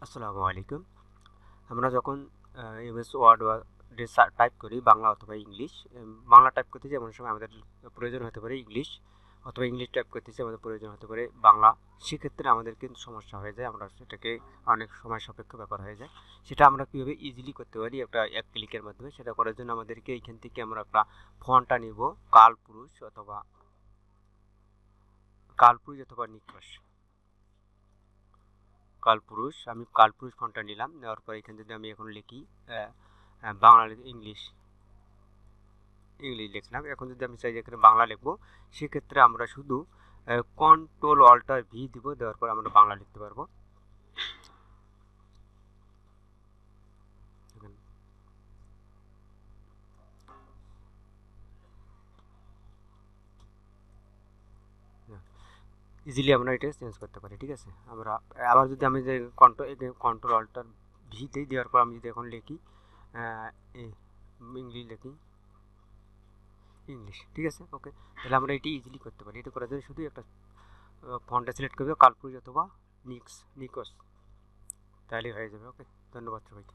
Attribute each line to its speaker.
Speaker 1: আসসালামু আলাইকুম। আমরা যখন এমএস ওয়ার্ড বা টাইপ করি বাংলা অথবা ইংলিশ, বাংলা টাইপ করতে যেমন সময় আমাদের প্রয়োজন হতে পারে ইংলিশ, অথবা ইংলিশ টাইপ করতে আমাদের প্রয়োজন হতে পারে বাংলা। সেক্ষেত্রে আমাদের কিন্তু সমস্যা হয়ে যায়, আমরা সেটাকে অনেক সময় সাপেক্ষ ব্যাপার হয়ে যায়। সেটা আমরা কীভাবে ইজিলি করতে পারি একটা এক ক্লিকের মাধ্যমে, সেটা করার জন্য আমাদেরকে এইখান থেকে আমরা একটা ফন্টটা নিব, কালপুরুষ অথবা নিকশ। কালপুরুষ, আমি কালপুরুষ ফন্টটা নিলাম, নেওয়ার পর এখানে যদি আমি এখন লিখি বাংলা, ইংলিশ ইংলিশ লিখলাম। এখন যদি আমি চাই এখানে বাংলা লিখবো, সেক্ষেত্রে আমরা শুধু কন্ট্রোল অল্টার ভি দিব, দেওয়ার পর আমরা বাংলা লিখতে পারবো। ইজিলি আমরা এটা চেঞ্জ করতে পারি, ঠিক আছে। আমরা আবার যদি আমি যে কন্ট্রোল অল্টার ভি দিই, দেওয়ার পর আমি যদি এখন লিখি ইংলিশ লিখি, ইংলিশ, ঠিক আছে, ওকে। তাহলে আমরা এটি ইজিলি করতে পারি। এটা করার জন্য শুধু একটা ফন্টটা সিলেক্ট করবে, কালপুরুষ অথবা নিকস, তাহলেই হয়ে যাবে। ওকে, ধন্যবাদ সবাইকে।